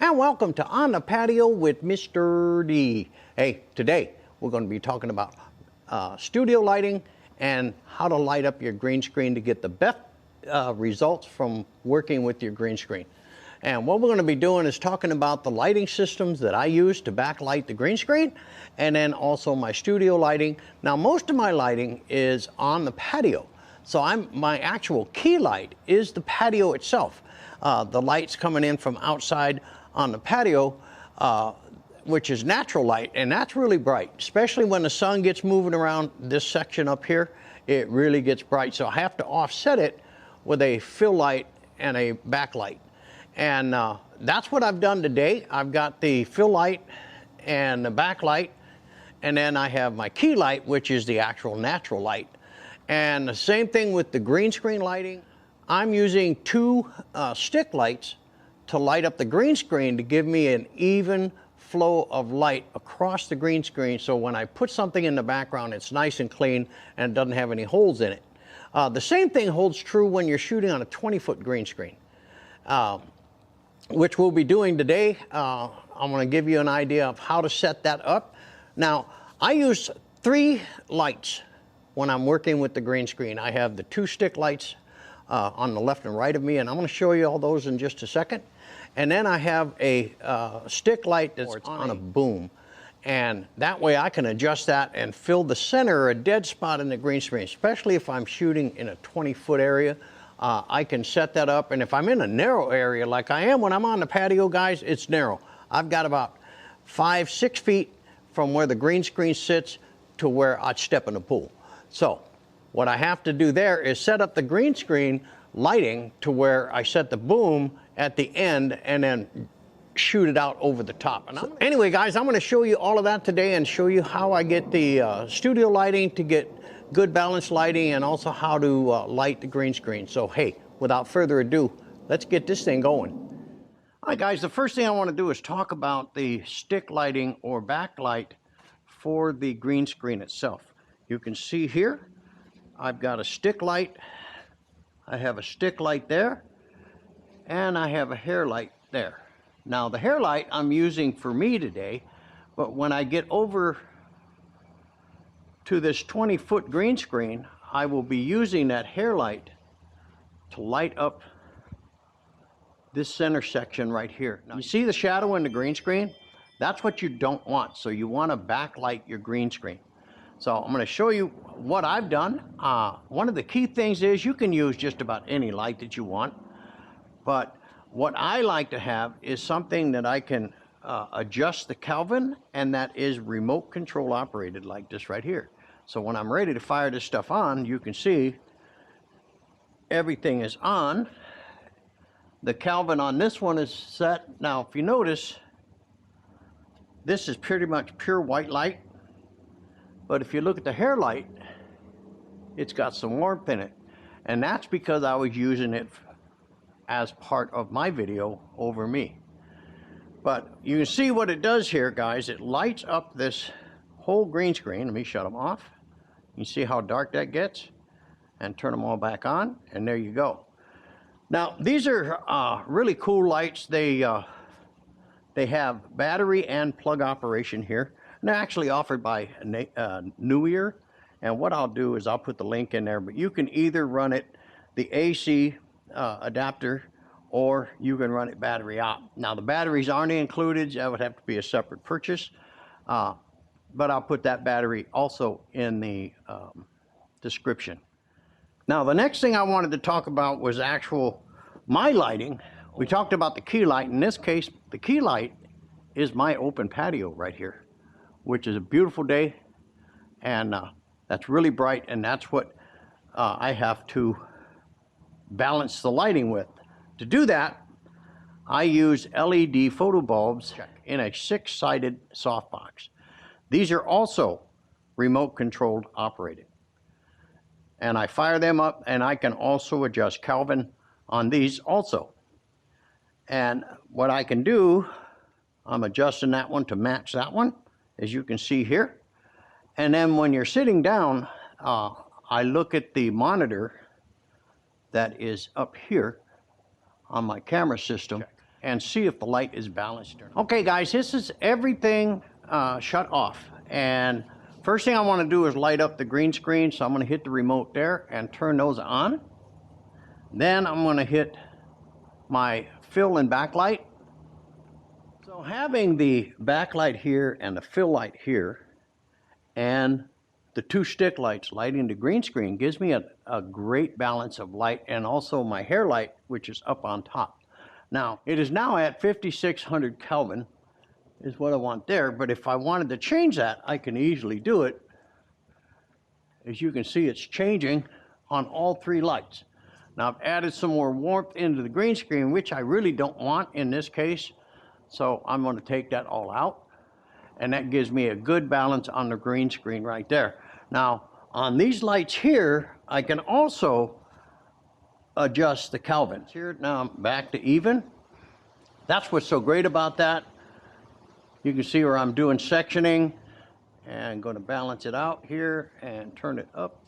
and welcome to On the Patio with Mr. D. Hey, today we're going to be talking about studio lighting and how to light up your green screen to get the best results from working with your green screen. And what we're going to be doing is talking about the lighting systems that I use to backlight the green screen, and then also my studio lighting. Now, most of my lighting is on the patio, so my actual key light is the patio itself. The light's coming in from outside on the patio, which is natural light, and that's really bright, especially when the sun gets moving around this section up here. It really gets bright, so I have to offset it with a fill light and a backlight. And that's what I've done today. I've got the fill light and the backlight, and then I have my key light, which is the actual natural light. And the same thing with the green screen lighting. I'm using two stick lights to light up the green screen to give me an even flow of light across the green screen, so when I put something in the background, it's nice and clean and it doesn't have any holes in it. The same thing holds true when you're shooting on a 20-foot green screen, which we'll be doing today. I'm going to give you an idea of how to set that up. Now, I use 3 lights when I'm working with the green screen. I have the 2 stick lights on the left and right of me, and I'm going to show you all those in just a second. And then I have a stick light that's on a boom, and that way I can adjust that and fill the center or a dead spot in the green screen, especially if I'm shooting in a 20-foot area. I can set that up, and if I'm in a narrow area like I am when I'm on the patio, guys, it's narrow. I've got about 5-6 feet from where the green screen sits to where I'd step in the pool. So what I have to do there is set up the green screen lighting to where I set the boom at the end and then shoot it out over the top. And anyway, guys, I'm going to show you all of that today and show you how I get the studio lighting to get good balanced lighting, and also how to light the green screen. So hey, without further ado, let's get this thing going. All right, guys, the first thing I want to do is talk about the stick lighting or backlight for the green screen itself. You can see here I've got a stick light, I have a stick light there, and I have a hair light there. Now, the hair light I'm using for me today, but when I get over to this 20-foot green screen, I will be using that hair light to light up this center section right here. Now, you see the shadow in the green screen? That's what you don't want, so you want to backlight your green screen. So I'm going to show you what I've done. One of the key things is you can use just about any light that you want, but what I like to have is something that I can adjust the Kelvin, and that is remote control operated, like this right here. So when I'm ready to fire this stuff on, you can see everything is on. The Kelvin on this one is set. Now, if you notice, this is pretty much pure white light. But if you look at the hair light, it's got some warmth in it. And that's because I was using it as part of my video over me. But you can see what it does here, guys. It lights up this whole green screen. Let me shut them off. You see how dark that gets? And turn them all back on, and there you go. Now, these are really cool lights. They have battery and plug operation here. And they're actually offered by Neewer. And what I'll do is I'll put the link in there, but you can either run it the AC adapter, or you can run it battery out. Now, the batteries aren't included. That would have to be a separate purchase. But I'll put that battery also in the description. Now, the next thing I wanted to talk about was my lighting. We talked about the key light. In this case, the key light is my open patio right here, which is a beautiful day, and that's really bright, and that's what I have to balance the lighting with. To do that, I use LED photo bulbs in a 6-sided softbox. These are also remote controlled operated, and I fire them up, and I can also adjust Kelvin on these also. And what I can do, I'm adjusting that one to match that one, as you can see here. And then when you're sitting down, I look at the monitor that is up here on my camera system, and see if the light is balanced or not. Okay guys, this is everything shut off, and first thing I want to do is light up the green screen, so I'm going to hit the remote there and turn those on. Then I'm going to hit my fill and backlight. So having the backlight here and the fill light here and the two stick lights lighting the green screen gives me a great balance of light, and also my hair light, which is up on top. Now it is now at 5600 Kelvin is what I want there, but if I wanted to change that, I can easily do it. As you can see, it's changing on all three lights. Now I've added some more warmth into the green screen, which I really don't want in this case. So I'm going to take that all out. And that gives me a good balance on the green screen right there. Now on these lights here, I can also adjust the Kelvins. Here now I'm back to even. That's what's so great about that. You can see where I'm doing sectioning, and I'm going to balance it out here and turn it up.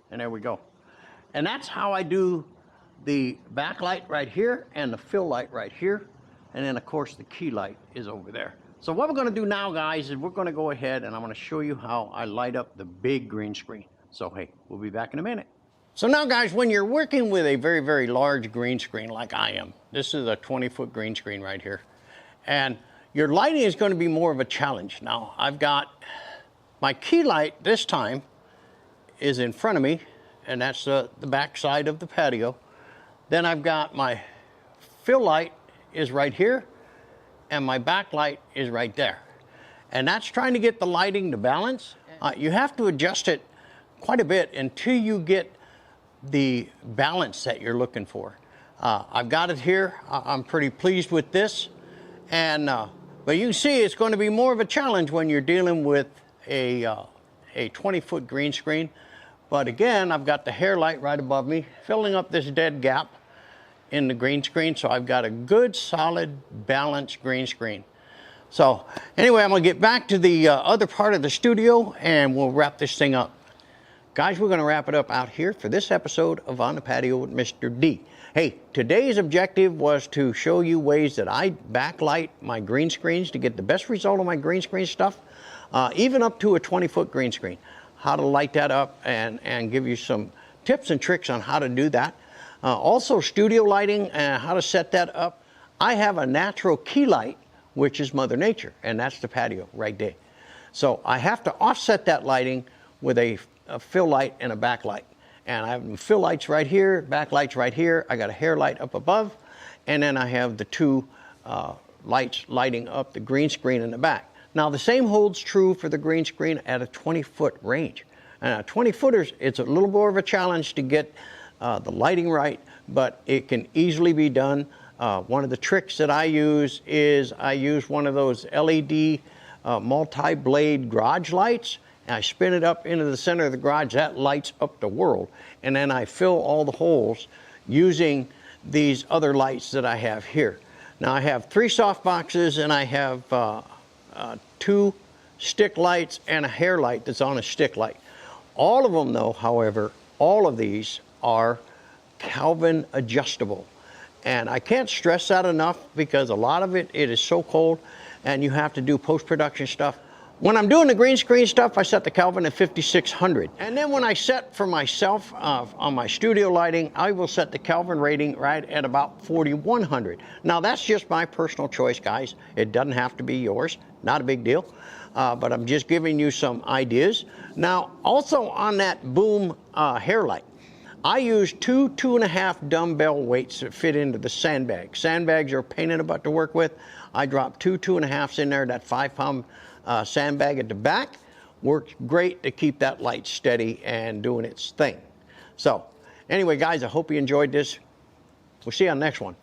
And there we go. And that's how I do the backlight right here and the fill light right here. And then of course the key light is over there. So what we're going to do now, guys, is we're going to go ahead and I'm going to show you how I light up the big green screen. So hey, we'll be back in a minute. So now guys, when you're working with a very, very large green screen like I am, this is a 20-foot green screen right here, and your lighting is going to be more of a challenge. Now I've got my key light this time is in front of me, and that's the back side of the patio. Then I've got my fill light is right here, and my backlight is right there. And that's trying to get the lighting to balance. You have to adjust it quite a bit until you get the balance that you're looking for. I've got it here. I'm pretty pleased with this. And but you can see it's going to be more of a challenge when you're dealing with a 20-foot green screen. But again, I've got the hair light right above me, filling up this dead gap in the green screen. So I've got a good, solid, balanced green screen. So anyway, I'm going to get back to the other part of the studio, and we'll wrap this thing up. Guys, we're going to wrap it up out here for this episode of On the Patio with Mr. D. Hey, today's objective was to show you ways that I backlight my green screens to get the best result of my green screen stuff, even up to a 20-foot green screen. How to light that up and give you some tips and tricks on how to do that. Also studio lighting and how to set that up. I have a natural key light, which is Mother Nature, and that's the patio right there. So I have to offset that lighting with a fill light and a backlight. And I have fill lights right here, backlights right here. I got a hair light up above, and then I have the two lights lighting up the green screen in the back. Now the same holds true for the green screen at a 20-foot range. And 20-footers, it's a little more of a challenge to get the lighting right, but it can easily be done. One of the tricks that I use is I use one of those LED multi-blade garage lights, and I spin it up into the center of the garage. That lights up the world. And then I fill all the holes using these other lights that I have here. Now I have 3 soft boxes, and I have 2 stick lights and a hair light that's on a stick light. All of them though, however, all of these are Kelvin adjustable. And I can't stress that enough, because a lot of it is so cold and you have to do post-production stuff. When I'm doing the green screen stuff, I set the Kelvin at 5600. And then when I set for myself on my studio lighting, I will set the Kelvin rating right at about 4100. Now that's just my personal choice, guys. It doesn't have to be yours. Not a big deal. But I'm just giving you some ideas. Now, also on that Boom hair light, I use 2 2.5 dumbbell weights that fit into the sandbag. Sandbags are a pain in the butt to work with. I drop 2 2.5s in there. That 5-pound sandbag at the back works great to keep that light steady and doing its thing. So anyway, guys, I hope you enjoyed this. We'll see you on the next one.